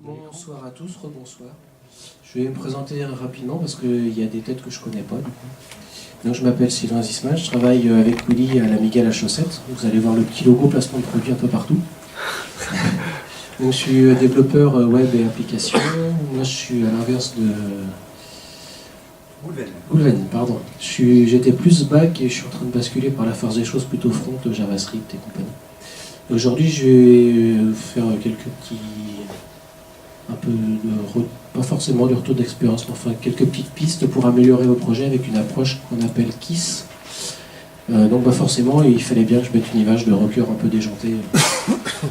Bonsoir à tous, rebonsoir. Je vais me présenter rapidement parce qu'il y a des têtes que je ne connais pas. Du coup. Donc, je m'appelle Sylvain Zisman, je travaille avec Willy à l'Amiga La Chaussette. Vous allez voir le petit logo placement de produit un peu partout. Donc, je suis développeur web et applications. Moi, je suis à l'inverse de... Goulven, pardon. J'étais plus back et je suis en train de basculer par la force des choses plutôt front, JavaScript et compagnie. Aujourd'hui, je vais faire quelques petits... pas forcément de retour d'expérience, mais enfin quelques petites pistes pour améliorer vos projets avec une approche qu'on appelle KISS. Donc forcément, il fallait bien que je mette une image de rocker un peu déjanté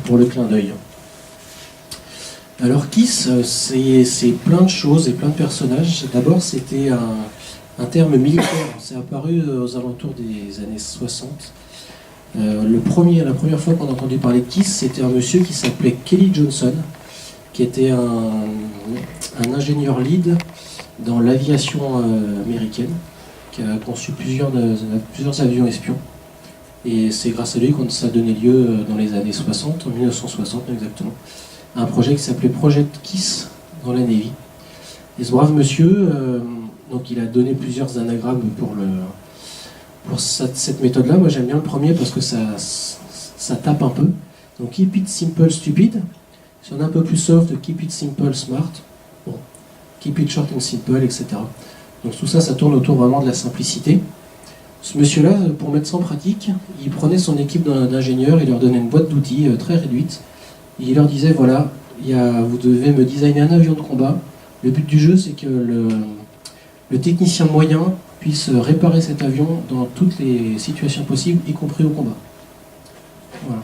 pour le clin d'œil. Alors KISS, c'est plein de choses et plein de personnages. D'abord, c'était un terme militaire. C'est apparu aux alentours des années 60. La première fois qu'on a entendu parler de KISS, c'était un monsieur qui s'appelait Kelly Johnson, qui était un ingénieur lead dans l'aviation américaine, qui a conçu plusieurs avions espions. Et c'est grâce à lui que ça a donné lieu dans les années 60, en 1960 exactement, à un projet qui s'appelait Project KISS dans la Navy. Et ce brave monsieur, donc il a donné plusieurs anagrammes pour cette méthode-là. Moi j'aime bien le premier parce que ça tape un peu. Donc Keep it simple, stupid. Si on est un peu plus soft, keep it simple, smart. Bon, keep it short and simple, etc. Donc tout ça, ça tourne autour vraiment de la simplicité. Ce monsieur-là, pour mettre ça en pratique, il prenait son équipe d'ingénieurs, il leur donnait une boîte d'outils très réduite. Et il leur disait, voilà, vous devez me designer un avion de combat. Le but du jeu, c'est que le technicien moyen puisse réparer cet avion dans toutes les situations possibles, y compris au combat. Voilà.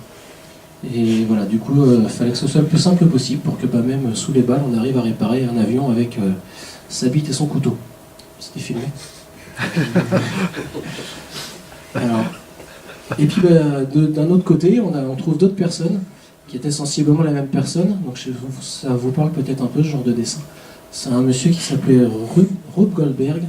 Et voilà, du coup, il fallait que ce soit le plus simple possible pour que même sous les balles, on arrive à réparer un avion avec sa bite et son couteau. C'était filmé. Alors, et puis d'un autre côté, on trouve d'autres personnes qui étaient sensiblement la même personne. Donc ça vous parle peut-être un peu ce genre de dessin. C'est un monsieur qui s'appelait Rube Goldberg.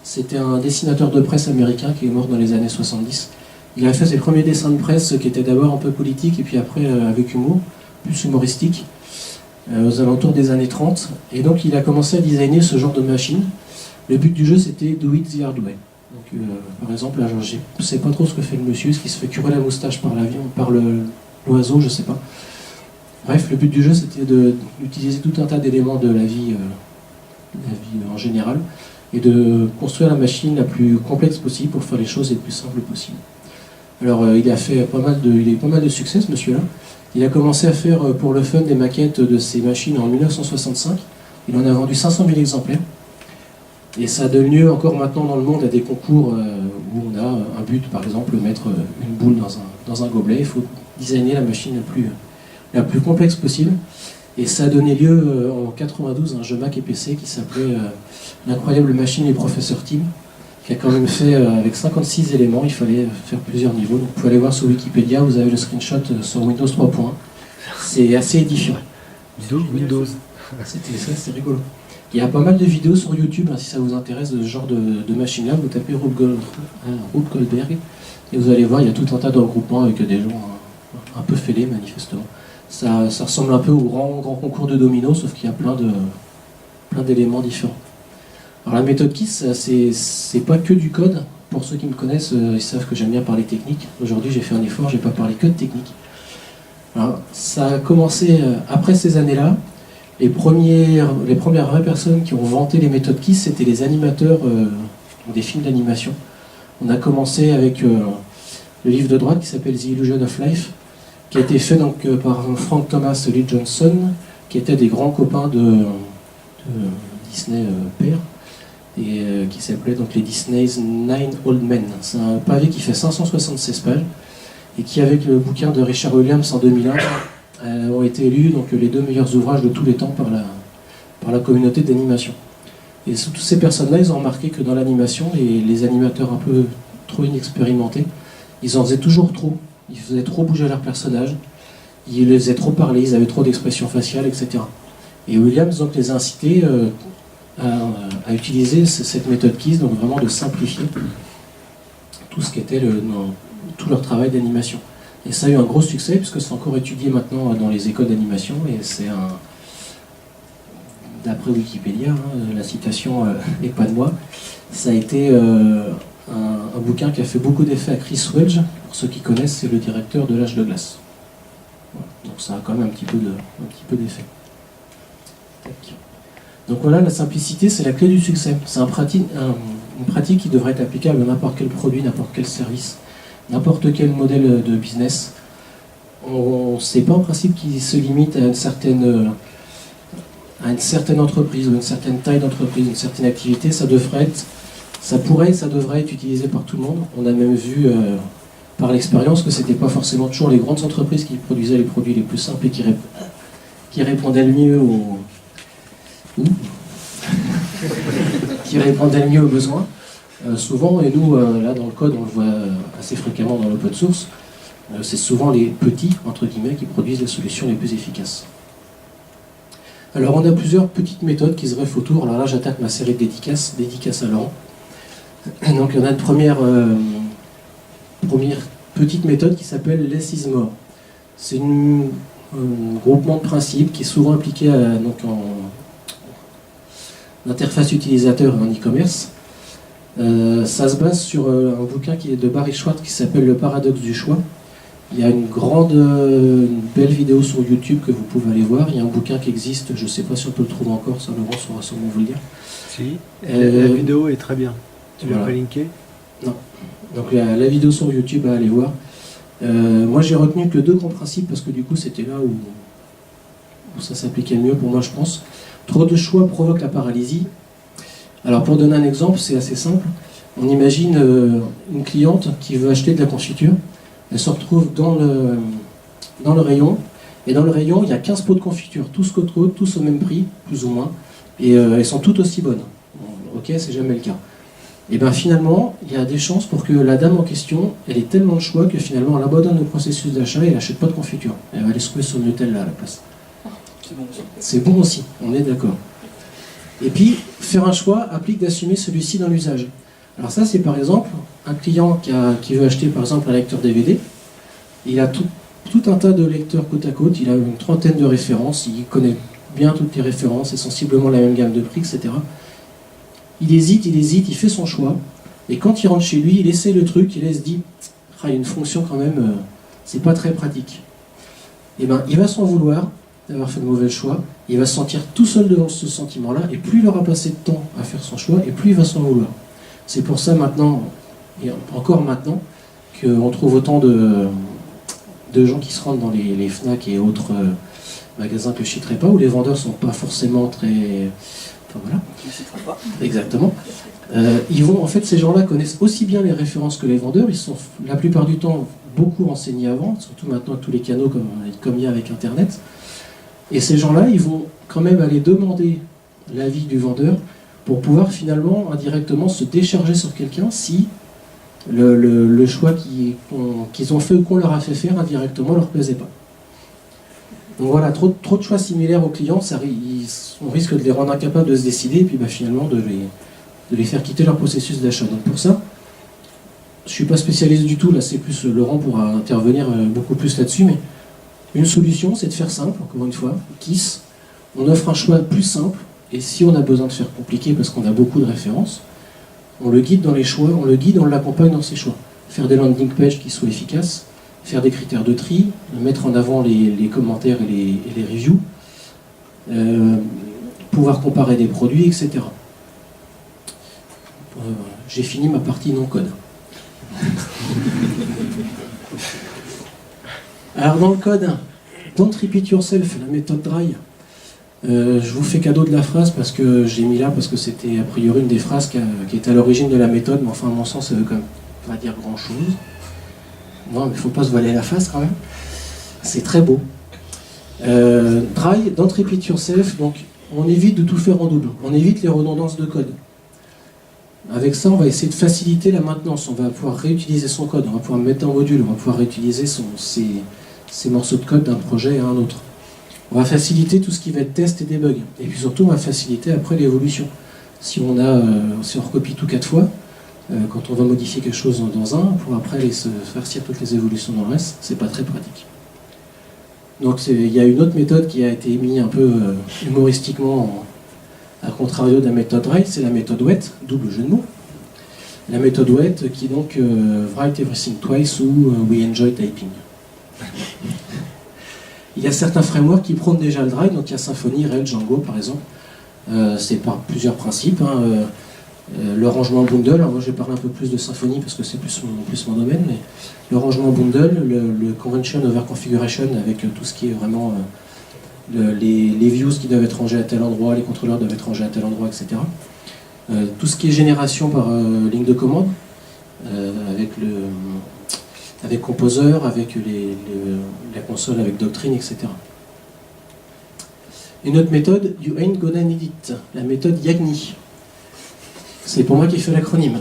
C'était un dessinateur de presse américain qui est mort dans les années 70. Il a fait ses premiers dessins de presse qui étaient d'abord un peu politiques et puis après avec humour, plus humoristique, aux alentours des années 30. Et donc il a commencé à designer ce genre de machine. Le but du jeu c'était Do It the Hard Way. Donc, par exemple, là, je ne sais pas trop ce que fait le monsieur, est-ce qu'il se fait curer la moustache par l'avion, par l'oiseau, je ne sais pas. Bref, le but du jeu c'était d'utiliser tout un tas d'éléments de la vie en général et de construire la machine la plus complexe possible pour faire les choses les plus simples possibles. Alors il a eu pas mal de succès ce monsieur-là. Il a commencé à faire pour le fun des maquettes de ses machines en 1965. Il en a vendu 500 000 exemplaires. Et ça donne lieu encore maintenant dans le monde à des concours où on a un but, par exemple, mettre une boule dans un gobelet. Il faut designer la machine la plus complexe possible. Et ça a donné lieu en 92 à un jeu Mac et PC qui s'appelait L'incroyable machine du professeur Tim, qui a quand même fait avec 56 éléments, il fallait faire plusieurs niveaux. Donc vous pouvez aller voir sur Wikipédia, vous avez le screenshot sur Windows 3.1. C'est assez édifiant. Windows. C'est rigolo. Il y a pas mal de vidéos sur YouTube, si ça vous intéresse de ce genre de machine-là. Vous tapez Rube Goldberg et vous allez voir, il y a tout un tas de regroupements avec des gens un peu fêlés manifestement. Ça ressemble un peu au grand concours de domino, sauf qu'il y a plein d'éléments différents. Alors la méthode KISS, c'est pas que du code. Pour ceux qui me connaissent, ils savent que j'aime bien parler technique. Aujourd'hui, j'ai fait un effort, j'ai pas parlé que de technique. Alors, ça a commencé après ces années-là. Les premières vraies personnes qui ont vanté les méthodes KISS, c'était les animateurs des films d'animation. On a commencé avec le livre de droite qui s'appelle The Illusion of Life, qui a été fait donc par Frank Thomas Lee Johnson, qui était des grands copains de Disney père, et qui s'appelait donc les Disney's Nine Old Men. C'est un pavé qui fait 576 pages, et qui, avec le bouquin de Richard Williams en 2001, ont été élus donc, les 2 meilleurs ouvrages de tous les temps par la communauté d'animation. Et toutes ces personnes-là, ils ont remarqué que dans l'animation, les animateurs un peu trop inexpérimentés, ils en faisaient toujours trop. Ils faisaient trop bouger leurs personnages, ils les faisaient trop parler, ils avaient trop d'expressions faciales, etc. Et Williams donc, les a incités à utiliser cette méthode KISS, donc vraiment de simplifier tout ce qu'était tout leur travail d'animation. Et ça a eu un gros succès puisque c'est encore étudié maintenant dans les écoles d'animation et c'est d'après Wikipédia, hein, la citation n'est pas de moi, ça a été un bouquin qui a fait beaucoup d'effet à Chris Wedge. Pour ceux qui connaissent, c'est le directeur de l'Âge de glace. Voilà. Donc ça a quand même un petit peu d'effet. Donc voilà, la simplicité, c'est la clé du succès. C'est une pratique qui devrait être applicable à n'importe quel produit, n'importe quel service, n'importe quel modèle de business. C'est pas un principe qui se limite à une certaine entreprise ou une certaine taille d'entreprise, une certaine activité. Ça devrait être utilisé par tout le monde. On a même vu par l'expérience que c'était pas forcément toujours les grandes entreprises qui produisaient les produits les plus simples et qui répondaient le mieux aux besoins. Souvent, et nous, là dans le code, on le voit assez fréquemment dans l'open source, c'est souvent les petits, entre guillemets, qui produisent les solutions les plus efficaces. Alors on a plusieurs petites méthodes qui se greffent autour. Alors là, j'attaque ma série de dédicaces à Laurent. Donc on a une première petite méthode qui s'appelle Less is more. C'est un groupement de principes qui est souvent appliqué en interface utilisateur et en e-commerce. Ça se base sur un bouquin qui est de Barry Schwartz qui s'appelle Le paradoxe du choix. Il y a une belle vidéo sur YouTube que vous pouvez aller voir. Il y a un bouquin qui existe, je ne sais pas si on peut le trouver encore, ça Laurent saura sûrement vous le dire. Si, la vidéo est très bien. Tu l'as pas linké? Non. Donc la vidéo sur YouTube à aller voir. Moi j'ai retenu que 2 grands principes parce que du coup c'était là où ça s'appliquait le mieux pour moi, je pense. Trop de choix provoque la paralysie. Alors pour donner un exemple, c'est assez simple. On imagine une cliente qui veut acheter de la confiture. Elle se retrouve dans le rayon. Et dans le rayon, il y a 15 pots de confiture, tous côte à côte, tous au même prix, plus ou moins. Et elles sont toutes aussi bonnes. Bon, ok, c'est jamais le cas. Et bien finalement, il y a des chances pour que la dame en question, elle ait tellement de choix que finalement elle abandonne le processus d'achat et elle n'achète pas de confiture. Elle va aller se trouver sur le Nutella à la place. C'est bon aussi. C'est bon aussi, on est d'accord. Et puis, faire un choix implique d'assumer celui-ci dans l'usage. Alors ça, c'est par exemple un client qui veut acheter par exemple un lecteur DVD. Il a tout un tas de lecteurs côte à côte, il a une 30aine de références, il connaît bien toutes les références, c'est sensiblement la même gamme de prix, etc. Il hésite, il fait son choix, et quand il rentre chez lui, il essaie le truc, il se dit « Ah, il y a une fonction quand même, c'est pas très pratique ». Et bien, il va s'en vouloir d'avoir fait le mauvais choix, il va se sentir tout seul devant ce sentiment-là, et plus il aura passé de temps à faire son choix, et plus il va s'en vouloir. C'est pour ça maintenant, et encore maintenant, qu'on trouve autant de gens qui se rendent dans les Fnac et autres magasins que je ne citerai pas, où les vendeurs ne sont pas forcément très... Enfin voilà. Tu ne citeras pas. Exactement. En fait, ces gens-là connaissent aussi bien les références que les vendeurs, ils sont la plupart du temps beaucoup renseignés avant, surtout maintenant avec tous les canaux comme il y a avec Internet. Et ces gens-là, ils vont quand même aller demander l'avis du vendeur pour pouvoir finalement indirectement se décharger sur quelqu'un si le choix qu'ils ont fait ou qu'on leur a fait faire indirectement ne leur plaisait pas. Donc voilà, trop de choix similaires aux clients, on risque de les rendre incapables de se décider et puis finalement de les faire quitter leur processus d'achat. Donc pour ça, je ne suis pas spécialiste du tout, là c'est plus Laurent pourra intervenir beaucoup plus là-dessus, mais une solution c'est de faire simple, encore une fois, KISS, on offre un choix plus simple, et si on a besoin de faire compliqué parce qu'on a beaucoup de références, on le guide dans les choix, on l'accompagne dans ses choix. Faire des landing pages qui soient efficaces, faire des critères de tri, mettre en avant les commentaires et les reviews, pouvoir comparer des produits, etc. J'ai fini ma partie non-code. Alors dans le code, don't repeat yourself, la méthode dry. Je vous fais cadeau de la phrase parce que j'ai mis là, parce que c'était a priori une des phrases qui est à l'origine de la méthode, mais enfin à mon sens ça veut quand même pas dire grand chose. Non mais il ne faut pas se voiler la face quand même. C'est très beau. Dry, don't repeat yourself, donc on évite de tout faire en double, on évite les redondances de code. Avec ça, on va essayer de faciliter la maintenance, on va pouvoir réutiliser son code, on va pouvoir mettre en module, on va pouvoir réutiliser ses morceaux de code d'un projet à un autre. On va faciliter tout ce qui va être test et debug. Et puis surtout, on va faciliter après l'évolution. Si on recopie tout 4 fois, quand on va modifier quelque chose dans un, pour après aller se farcir toutes les évolutions dans le reste, c'est pas très pratique. Donc il y a une autre méthode qui a été mise un peu humoristiquement À contrario de la méthode write, c'est la méthode wet, double jeu de mots. La méthode wet qui est donc write everything twice ou we enjoy typing. Il y a certains frameworks qui prônent déjà le dry, donc il y a Symfony, Rails, Django par exemple. C'est par plusieurs principes. Le rangement bundle, alors moi je vais parler un peu plus de Symfony parce que c'est plus mon domaine, mais le rangement bundle, le convention over configuration avec tout ce qui est vraiment les views qui doivent être rangés à tel endroit, les contrôleurs doivent être rangés à tel endroit, etc. Tout ce qui est génération par ligne de commande, avec Composer, avec la console, avec Doctrine, etc. Une autre méthode, you ain't gonna need it, la méthode YAGNI. C'est pour moi qui fait l'acronyme.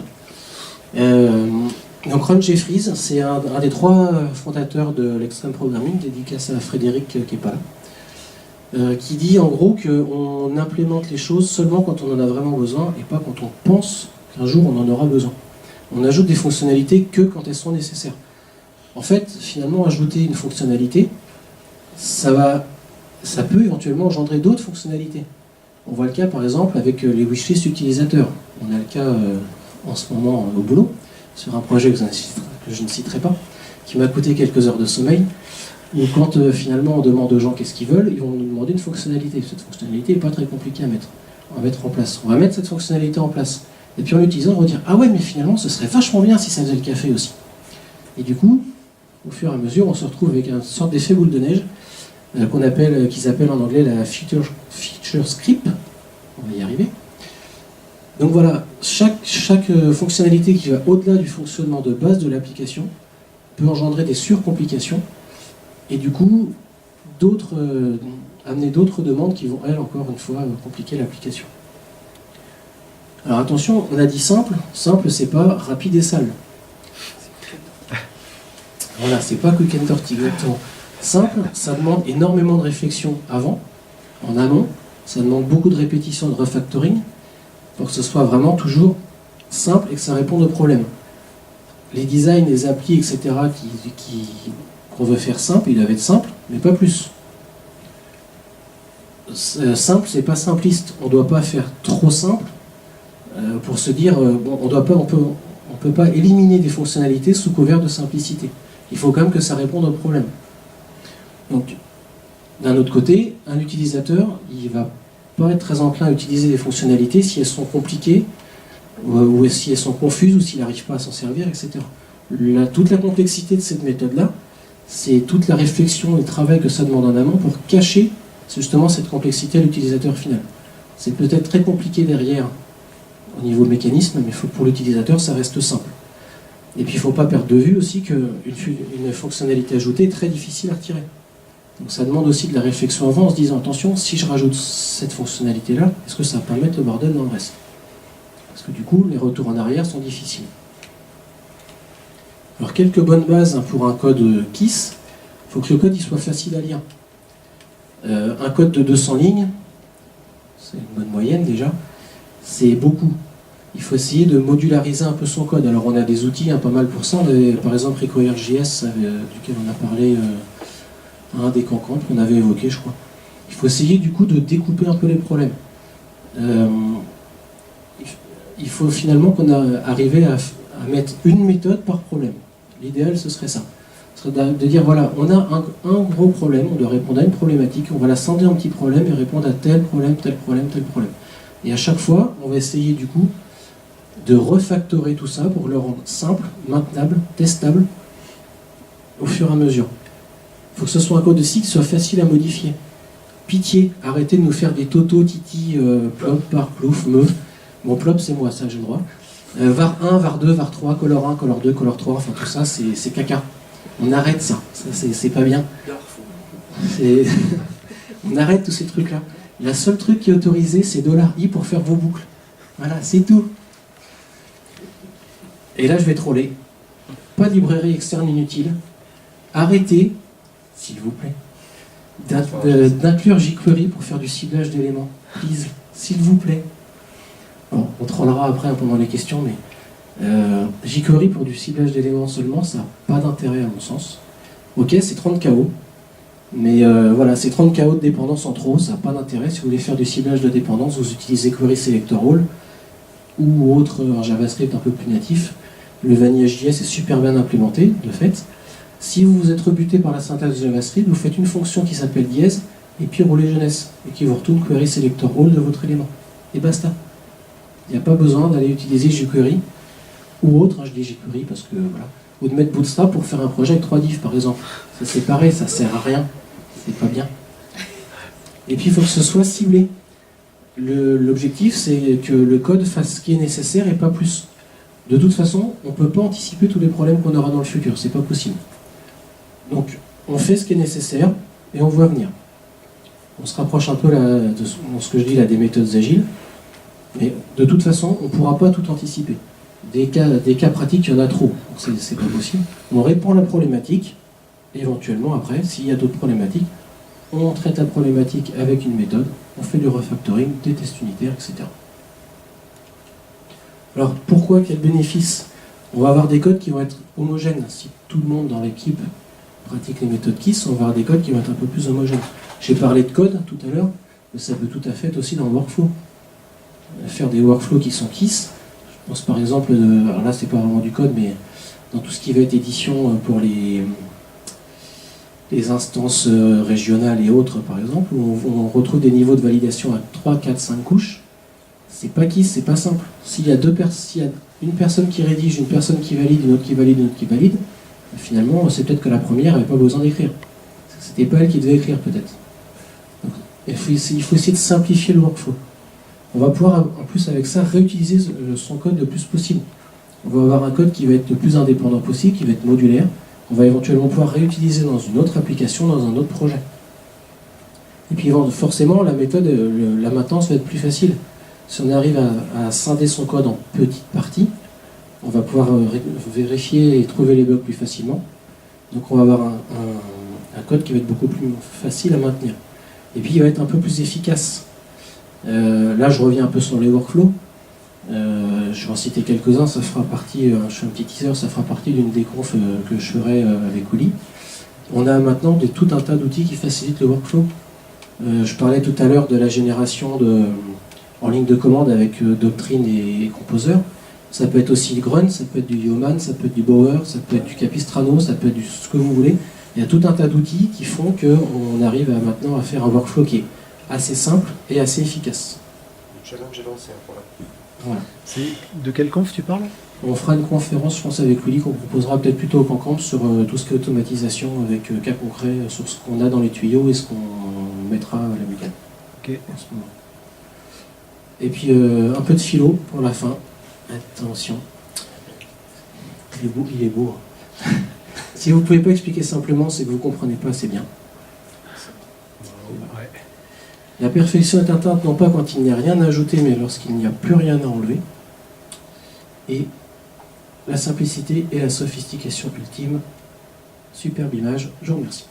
Donc Ron Jeffries, c'est un des 3 fondateurs de l'extreme programming, dédicace à Frédéric qui n'est pas là, qui dit en gros qu'on implémente les choses seulement quand on en a vraiment besoin et pas quand on pense qu'un jour on en aura besoin. On ajoute des fonctionnalités que quand elles sont nécessaires. En fait, finalement, ajouter une fonctionnalité, ça peut éventuellement engendrer d'autres fonctionnalités. On voit le cas par exemple avec les wishlists utilisateurs. On a le cas en ce moment au boulot, sur un projet que je ne citerai pas, qui m'a coûté quelques heures de sommeil, où quand finalement on demande aux gens qu'est-ce qu'ils veulent, ils vont nous demander une fonctionnalité. Cette fonctionnalité n'est pas très compliquée à mettre en place. On va mettre cette fonctionnalité en place. Et puis en l'utilisant, on va dire « Ah ouais, mais finalement, ce serait vachement bien si ça faisait le café aussi. » Et du coup, au fur et à mesure, on se retrouve avec une sorte d'effet boule de neige, qu'ils appellent en anglais la feature script. On va y arriver. Donc voilà, chaque fonctionnalité qui va au-delà du fonctionnement de base de l'application peut engendrer des surcomplications et du coup amener d'autres demandes qui vont, elles, encore une fois, compliquer l'application. Alors attention, on a dit simple. Simple, c'est pas rapide et sale. Voilà, c'est pas quick and dirty, exactement. Simple, ça demande énormément de réflexion avant, en amont. Ça demande beaucoup de répétition, de refactoring, pour que ce soit vraiment toujours simple et que ça réponde aux problèmes. Les designs, les applis, etc., qu'on veut faire simple, ils doivent être simples, mais pas plus. Simple, c'est pas simpliste. On ne doit pas faire trop simple pour se dire, on peut pas éliminer des fonctionnalités sous couvert de simplicité. Il faut quand même que ça réponde aux problèmes. Donc, d'un autre côté, un utilisateur, il va pas être très enclin à utiliser des fonctionnalités si elles sont compliquées, ou si elles sont confuses, ou s'il n'arrive pas à s'en servir, etc. Toute la complexité de cette méthode-là, c'est toute la réflexion et le travail que ça demande en amont pour cacher justement cette complexité à l'utilisateur final. C'est peut-être très compliqué derrière au niveau mécanisme, mais pour l'utilisateur, ça reste simple. Et puis il ne faut pas perdre de vue aussi qu'une fonctionnalité ajoutée est très difficile à retirer. Donc ça demande aussi de la réflexion avant en se disant attention, si je rajoute cette fonctionnalité-là, est-ce que ça va pas mettre le bordel dans le reste? Parce que du coup, les retours en arrière sont difficiles. Alors quelques bonnes bases pour un code KISS. Il faut que le code il soit facile à lire. Un code de 200 lignes, c'est une bonne moyenne déjà, c'est beaucoup. Il faut essayer de modulariser un peu son code. Alors on a des outils pas mal pour ça. Par exemple Require.js, duquel on a parlé, un des cancans qu'on avait évoqué, je crois. Il faut essayer du coup de découper un peu les problèmes. Il faut finalement qu'on arrive à mettre une méthode par problème. L'idéal, ce serait ça. Ce serait de dire, voilà, on a un gros problème, on doit répondre à une problématique, on va la scinder en petits problèmes et répondre à tel problème, tel problème, tel problème. Et à chaque fois, on va essayer du coup de refactorer tout ça pour le rendre simple, maintenable, testable, au fur et à mesure. Il faut que ce soit un code aussi qui soit facile à modifier. Pitié, arrêtez de nous faire des toto, titi, plop, par, plouf, meuf. Bon, plop, c'est moi, ça j'ai le droit. var 1, var 2, var 3, color 1, color 2, color 3, enfin tout ça, c'est caca. On arrête ça, c'est pas bien. On arrête tous ces trucs-là. Le seul truc qui est autorisé, c'est $i pour faire vos boucles. Voilà, c'est tout. Et là, je vais troller. Pas de librairie externe inutile. Arrêtez, s'il vous plaît, d'inclure jQuery pour faire du ciblage d'éléments. Please, s'il vous plaît. Bon, on trollera après pendant les questions, mais jQuery pour du ciblage d'éléments seulement, ça n'a pas d'intérêt à mon sens. Ok, c'est 30 KO, Mais voilà, c'est 30 KO de dépendance en trop, ça n'a pas d'intérêt. Si vous voulez faire du ciblage de dépendance, vous utilisez Query Selector All ou autre un JavaScript un peu plus natif. Le Vanilla.js est super bien implémenté, de fait. Si vous êtes rebuté par la syntaxe de JavaScript, vous faites une fonction qui s'appelle dièse, et puis roulez jeunesse, et qui vous retourne Query Selector All de votre élément. Et basta. Il n'y a pas besoin d'aller utiliser jQuery, ou autre, je dis jQuery parce que voilà, ou de mettre Bootstrap pour faire un projet avec 3 divs par exemple. Ça c'est pareil, ça sert à rien, c'est pas bien. Et puis il faut que ce soit ciblé. L'objectif c'est que le code fasse ce qui est nécessaire et pas plus. De toute façon, on ne peut pas anticiper tous les problèmes qu'on aura dans le futur, c'est pas possible. Donc on fait ce qui est nécessaire et on voit venir. On se rapproche un peu de ce que je dis là des méthodes agiles, mais de toute façon on ne pourra pas tout anticiper. Des cas pratiques, il y en a trop, donc c'est pas possible. On répond à la problématique, éventuellement après, s'il y a d'autres problématiques, on traite la problématique avec une méthode, on fait du refactoring, des tests unitaires, etc. Alors pourquoi, quel bénéfice? On va avoir des codes qui vont être homogènes. Si tout le monde dans l'équipe pratique les méthodes KISS, on va avoir des codes qui vont être un peu plus homogènes. J'ai parlé de code tout à l'heure, mais ça peut tout à fait être aussi dans le workflow. Faire des workflows qui sont KISS. Je pense par exemple, alors là c'est pas vraiment du code, mais dans tout ce qui va être édition pour les instances régionales et autres par exemple, où on retrouve des niveaux de validation à 3, 4, 5 couches, c'est pas KISS, c'est pas simple. S'il y a une personne qui rédige, une personne qui valide, une autre qui valide, une autre qui valide, finalement c'est peut-être que la première n'avait pas besoin d'écrire. C'était pas elle qui devait écrire peut-être. Il faut essayer de simplifier le workflow. On va pouvoir, en plus avec ça, réutiliser son code le plus possible. On va avoir un code qui va être le plus indépendant possible, qui va être modulaire. On va éventuellement pouvoir réutiliser dans une autre application, dans un autre projet. Et puis forcément, la méthode, la maintenance va être plus facile. Si on arrive à scinder son code en petites parties, on va pouvoir vérifier et trouver les bugs plus facilement. Donc on va avoir un code qui va être beaucoup plus facile à maintenir. Et puis il va être un peu plus efficace. Là, je reviens un peu sur les workflows. Je vais en citer quelques-uns. Ça fera partie, je fais un petit teaser, ça fera partie d'une des confs que je ferai avec Uli. On a maintenant tout un tas d'outils qui facilitent le workflow. Je parlais tout à l'heure de la génération en ligne de commande avec Doctrine et Composer. Ça peut être aussi le Grunt, ça peut être du Yeoman, ça peut être du Bower, ça peut être du Capistrano, ça peut être ce que vous voulez. Il y a tout un tas d'outils qui font qu'on arrive maintenant à faire un workflow qui est assez simple et assez efficace. Le challenge est lancé pour la. Voilà. De quelle conf tu parles? On fera une conférence, je pense, avec Willy, qu'on proposera peut-être plutôt au Cancamp sur tout ce qui est automatisation avec cas concrets sur ce qu'on a dans les tuyaux et ce qu'on mettra à la mécanique. Ok. En ce moment. Et puis un peu de philo pour la fin. Attention. Il est beau. Hein. Si vous ne pouvez pas expliquer simplement, c'est que vous ne comprenez pas assez bien. Ouais. La perfection est atteinte non pas quand il n'y a rien à ajouter, mais lorsqu'il n'y a plus rien à enlever. Et la simplicité et la sophistication ultime. Superbe image, je vous remercie.